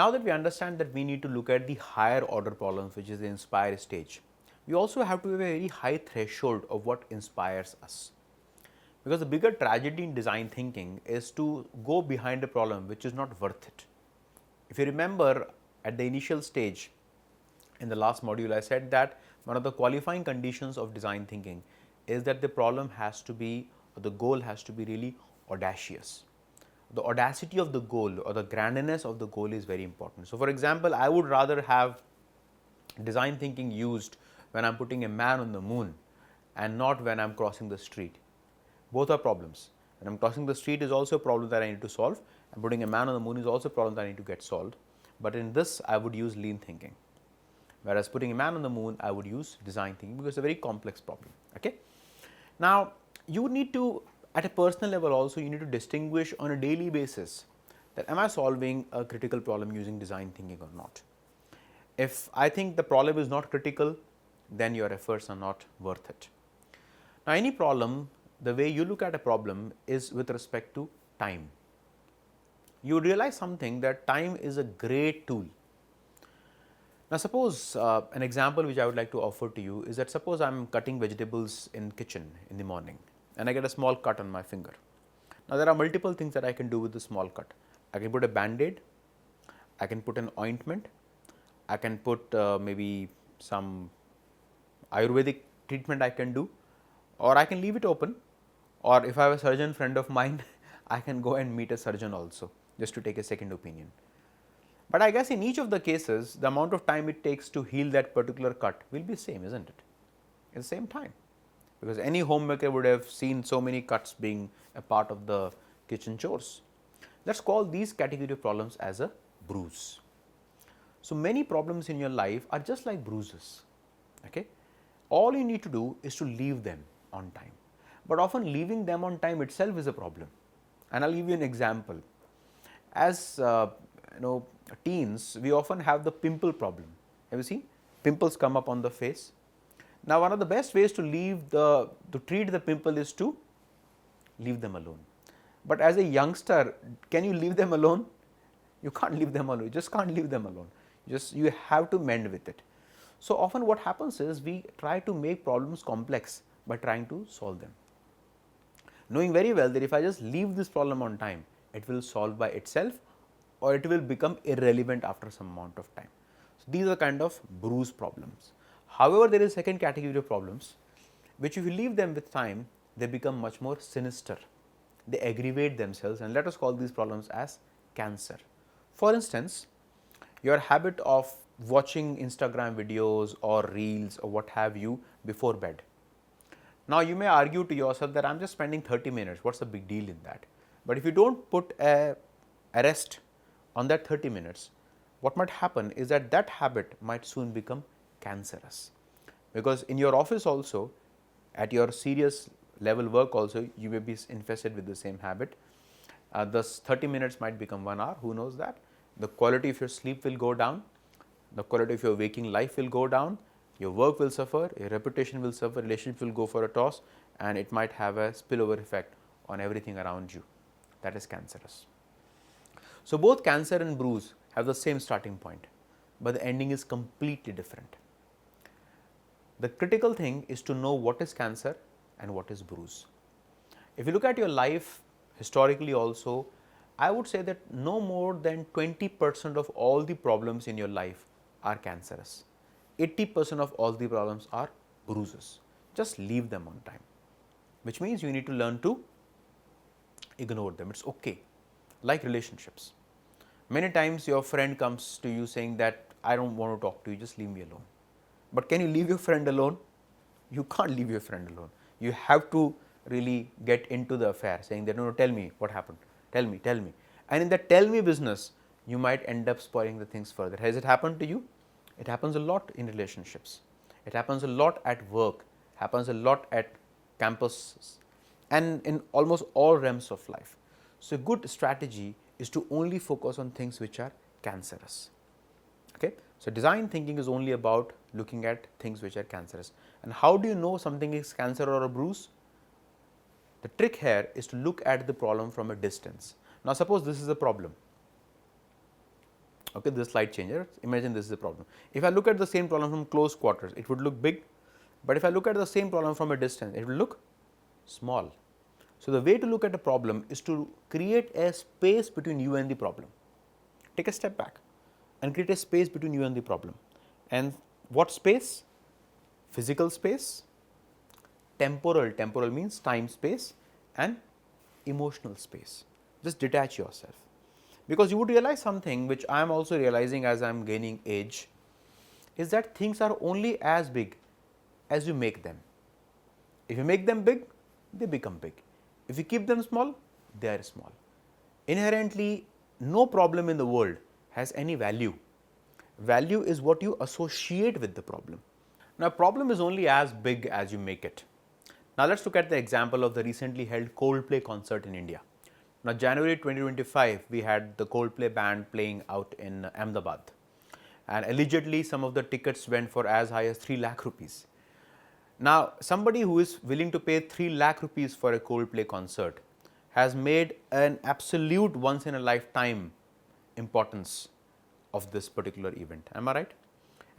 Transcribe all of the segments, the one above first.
Now that we understand that we need to look at the higher order problems, which is the inspire stage, we also have to have a very high threshold of what inspires us. Because the bigger tragedy in design thinking is to go behind a problem which is not worth it. If you remember at the initial stage in the last module, I said that one of the qualifying conditions of design thinking is that the problem has to be, or the goal has to be really audacious. The audacity of the goal or the grandness of the goal is very important. So, for example, I would rather have design thinking used when I am putting a man on the moon and not when I am crossing the street. Both are problems. When I am crossing the street is also a problem that I need to solve, and putting a man on the moon is also a problem that I need to get solved. But in this, I would use lean thinking. Whereas putting a man on the moon, I would use design thinking because it's a very complex problem. Okay. Now, you need to, at a personal level also, you need to distinguish on a daily basis that am I solving a critical problem using design thinking or not. If I think the problem is not critical, then your efforts are not worth it. Now, any problem, the way you look at a problem is with respect to time. You realize something that time is a great tool. Now, suppose an example which I would like to offer to you is that suppose I am cutting vegetables in kitchen in the morning and I get a small cut on my finger. Now, there are multiple things that I can do with the small cut. I can put a band-aid, I can put an ointment, I can put maybe some Ayurvedic treatment I can do, or I can leave it open, or if I have a surgeon friend of mine, I can go and meet a surgeon also just to take a second opinion. But I guess in each of the cases, the amount of time it takes to heal that particular cut will be same, isn't it? At the same time, because any homemaker would have seen so many cuts being a part of the kitchen chores. Let's call these category of problems as a bruise. So, many problems in your life are just like bruises. Okay? All you need to do is to leave them on time, but often leaving them on time itself is a problem. And I will give you an example. As teens, we often have the pimple problem. Have you seen? Pimples come up on the face. Now, one of the best ways to treat the pimple is to leave them alone. But as a youngster, can you leave them alone? You can't leave them alone. You just can't leave them alone. You have to mend with it. So, often what happens is we try to make problems complex by trying to solve them, knowing very well that if I just leave this problem on time, it will solve by itself or it will become irrelevant after some amount of time. So, these are kind of bruise problems. However, there is a second category of problems which if you leave them with time, they become much more sinister. They aggravate themselves, and let us call these problems as cancer. For instance, your habit of watching Instagram videos or reels or what have you before bed. Now, you may argue to yourself that I am just spending 30 minutes, what is the big deal in that? But if you do not put a rest on that 30 minutes, what might happen is that that habit might soon become cancerous. Because in your office also, at your serious level work also, you may be infested with the same habit. Thus 30 minutes might become 1 hour, who knows that? The quality of your sleep will go down, the quality of your waking life will go down, your work will suffer, your reputation will suffer, relationship will go for a toss, and it might have a spillover effect on everything around you. That is cancerous. So, both cancer and bruise have the same starting point, but the ending is completely different. The critical thing is to know what is cancer and what is bruise. If you look at your life historically also, I would say that no more than 20% of all the problems in your life are cancerous. 80% of all the problems are bruises. Just leave them on time, which means you need to learn to ignore them. It's okay. Like relationships. Many times your friend comes to you saying that I don't want to talk to you, just leave me alone. But can you leave your friend alone? You can't leave your friend alone. You have to really get into the affair, saying that no, tell me what happened, tell me. And in that tell me business, you might end up spoiling the things further. Has it happened to you? It happens a lot in relationships. It happens a lot at work, happens a lot at campuses, and in almost all realms of life. So, a good strategy is to only focus on things which are cancerous. Okay? So, design thinking is only about looking at things which are cancerous. And how do you know something is cancer or a bruise? The trick here is to look at the problem from a distance. Now, suppose this is a problem. Okay, this slight changer, imagine this is a problem. If I look at the same problem from close quarters, it would look big, but if I look at the same problem from a distance, it will look small. So, the way to look at a problem is to create a space between you and the problem. Take a step back and create a space between you and the problem. And what space? Physical space, temporal means time space, and emotional space. Just detach yourself, because you would realize something which I am also realizing as I am gaining age, is that things are only as big as you make them. If you make them big, they become big. If you keep them small, they are small. Inherently, no problem in the world has any value. Value is what you associate with the problem. Now, problem is only as big as you make it. Now, let us look at the example of the recently held Coldplay concert in India. Now, January 2025, we had the Coldplay band playing out in Ahmedabad, and allegedly some of the tickets went for as high as 3 lakh rupees. Now, somebody who is willing to pay 3 lakh rupees for a Coldplay concert has made an absolute once in a lifetime importance of this particular event. Am I right?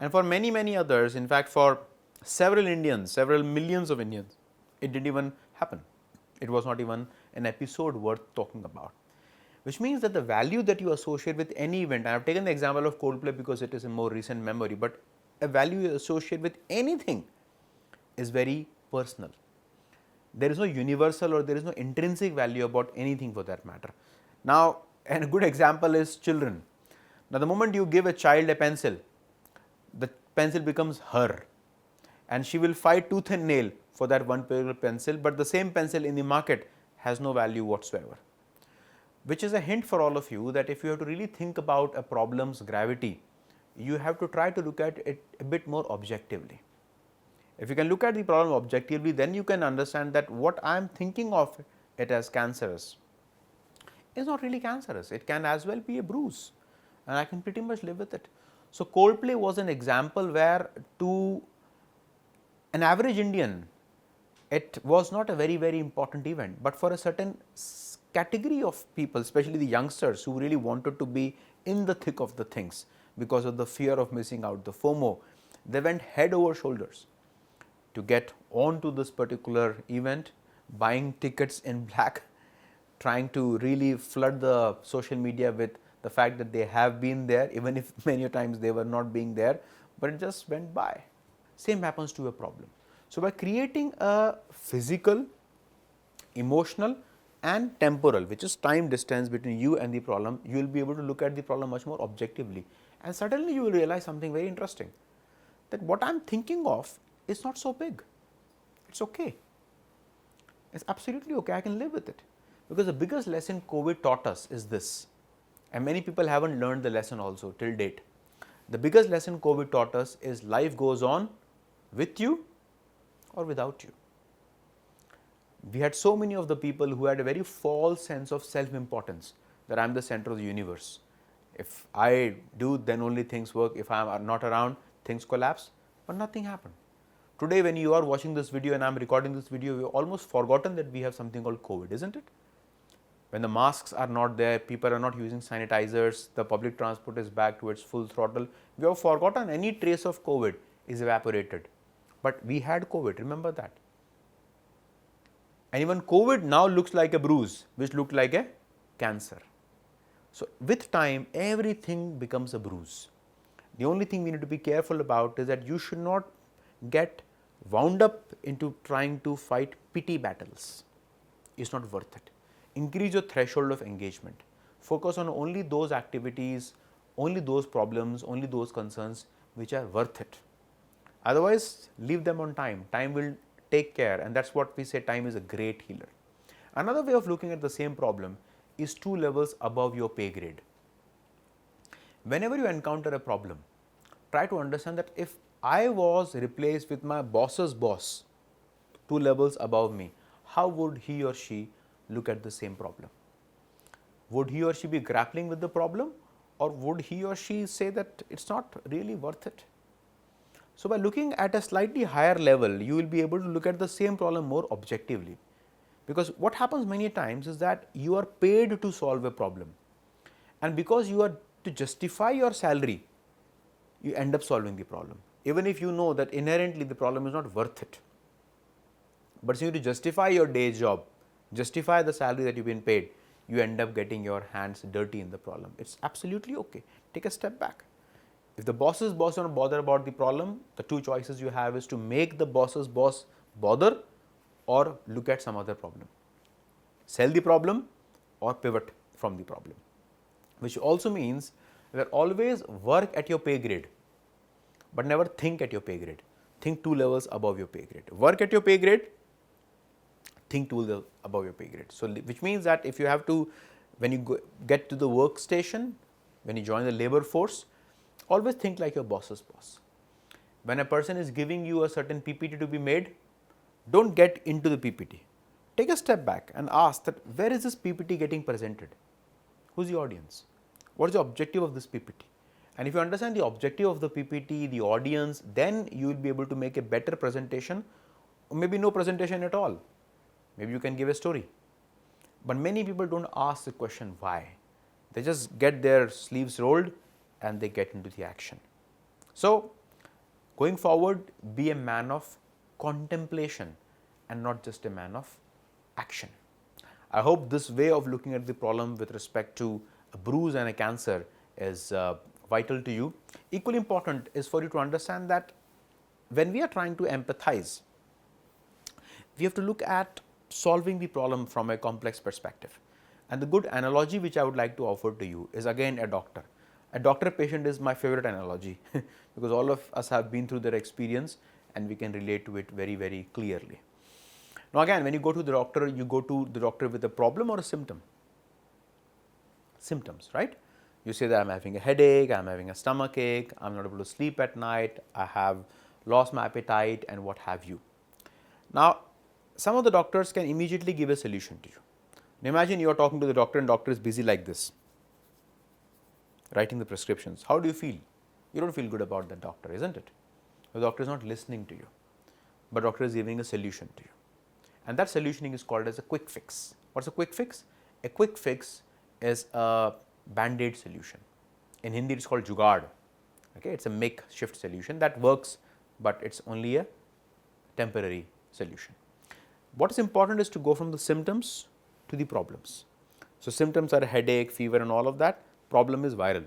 And for many others, in fact, for several Indians, several millions of Indians, it didn't even happen. It was not even an episode worth talking about, which means that the value that you associate with any event, I have taken the example of Coldplay because it is a more recent memory, but a value you associate with anything is very personal. There is no universal or there is no intrinsic value about anything for that matter. Now, and a good example is children. Now, the moment you give a child a pencil, the pencil becomes her, and she will fight tooth and nail for that one particular pencil, but the same pencil in the market has no value whatsoever. Which is a hint for all of you that if you have to really think about a problem's gravity, you have to try to look at it a bit more objectively. If you can look at the problem objectively, then you can understand that what I am thinking of it as cancerous is not really cancerous. It can as well be a bruise, and I can pretty much live with it. So, Coldplay was an example where to an average Indian, it was not a very important event, but for a certain category of people, especially the youngsters who really wanted to be in the thick of the things because of the fear of missing out, the FOMO, they went head over shoulders to get on to this particular event, buying tickets in black, trying to really flood the social media with the fact that they have been there, even if many times they were not being there, but it just went by. Same happens to a problem. So, by creating a physical, emotional and temporal, which is time distance between you and the problem, you will be able to look at the problem much more objectively, and suddenly you will realize something very interesting, that what I am thinking of is not so big. It is okay. It is absolutely okay. I can live with it, because the biggest lesson COVID taught us is this, and many people haven't learned the lesson also till date. The biggest lesson COVID taught us is life goes on with you or without you. We had so many of the people who had a very false sense of self-importance, that I am the center of the universe. If I do, then only things work. If I am not around, things collapse, but nothing happened. Today, when you are watching this video and I am recording this video, we have almost forgotten that we have something called COVID, isn't it? When the masks are not there, people are not using sanitizers, the public transport is back to its full throttle, we have forgotten any trace of COVID is evaporated. But we had COVID, remember that. And even COVID now looks like a bruise, which looked like a cancer. So, with time, everything becomes a bruise. The only thing we need to be careful about is that you should not get wound up into trying to fight pity battles. It's not worth it. Increase your threshold of engagement. Focus on only those activities, only those problems, only those concerns which are worth it. Otherwise, leave them on time. Time will take care, and that is what we say, time is a great healer. Another way of looking at the same problem is 2 levels above your pay grade. Whenever you encounter a problem, try to understand that if I was replaced with my boss's boss 2 levels above me, how would he or she look at the same problem? Would he or she be grappling with the problem, or would he or she say that it is not really worth it? So, by looking at a slightly higher level, you will be able to look at the same problem more objectively, because what happens many times is that you are paid to solve a problem, and because you are to justify your salary, you end up solving the problem. Even if you know that inherently the problem is not worth it. But so you to justify your day job, justify the salary that you've been paid, you end up getting your hands dirty in the problem. It's absolutely okay. Take a step back. If the boss's boss don't bother about the problem, the two choices you have is to make the boss's boss bother or look at some other problem. Sell the problem or pivot from the problem, which also means that always work at your pay grade, but never think at your pay grade. Think 2 levels above your pay grade. Work at your pay grade, think 2 levels above your pay grade. So, which means that if you have to, when you get to the workstation, when you join the labor force, always think like your boss's boss. When a person is giving you a certain PPT to be made, don't get into the PPT. Take a step back and ask that where is this PPT getting presented? Who's the audience? What is the objective of this PPT? And if you understand the objective of the PPT, the audience, then you will be able to make a better presentation, or maybe no presentation at all. Maybe you can give a story. But many people don't ask the question why. They just get their sleeves rolled and they get into the action. So, going forward, be a man of contemplation and not just a man of action. I hope this way of looking at the problem with respect to a bruise and a cancer is vital to you. Equally important is for you to understand that when we are trying to empathize, we have to look at solving the problem from a complex perspective. And the good analogy which I would like to offer to you is again a doctor. A doctor patient is my favorite analogy because all of us have been through their experience and we can relate to it very, very clearly. Now again, when you go to the doctor, you go to the doctor with a problem or a symptom? Symptoms, right? You say that I am having a headache, I am having a stomach ache, I am not able to sleep at night, I have lost my appetite and what have you. Now, some of the doctors can immediately give a solution to you. Now, imagine you are talking to the doctor and doctor is busy like this, writing the prescriptions. How do you feel? You don't feel good about that doctor, isn't it? The doctor is not listening to you, but doctor is giving a solution to you. And that solutioning is called as a quick fix. What's a quick fix? A quick fix is a band-aid solution. In Hindi, it's called jugaad. Okay, it's a makeshift solution that works, but it's only a temporary solution. What is important is to go from the symptoms to the problems. So, symptoms are headache, fever and all of that. Problem is viral.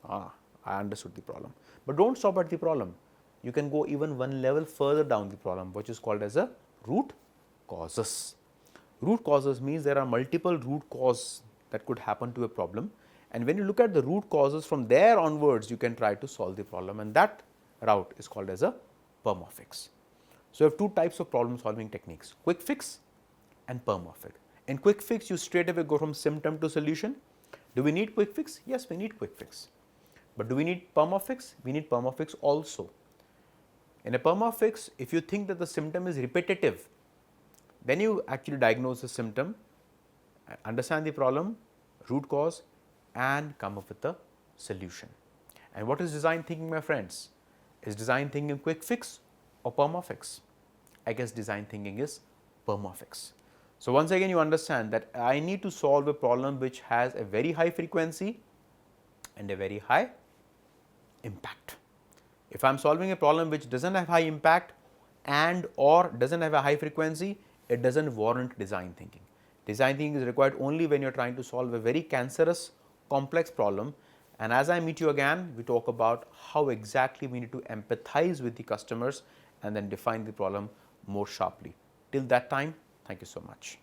I understood the problem. But don't stop at the problem. You can go even one level further down the problem, which is called as a root causes. Root causes means there are multiple root causes that could happen to a problem, and when you look at the root causes, from there onwards you can try to solve the problem, and that route is called as a perma-fix. So, you have two types of problem solving techniques, quick fix and perma-fix. In quick fix, you straight away go from symptom to solution. Do we need quick fix? Yes, we need quick fix. But do we need perma-fix? We need perma-fix also. In a perma-fix, if you think that the symptom is repetitive, then you actually diagnose the symptom, understand the problem, root cause and come up with a solution. And what is design thinking, my friends? Is design thinking quick fix or perma-fix? I guess design thinking is perma-fix. So, once again you understand that I need to solve a problem which has a very high frequency and a very high impact. If I am solving a problem which does not have high impact and or does not have a high frequency, it does not warrant design thinking. Design thinking is required only when you are trying to solve a very cancerous complex problem, and as I meet you again, we talk about how exactly we need to empathize with the customers and then define the problem more sharply. Till that time, thank you so much.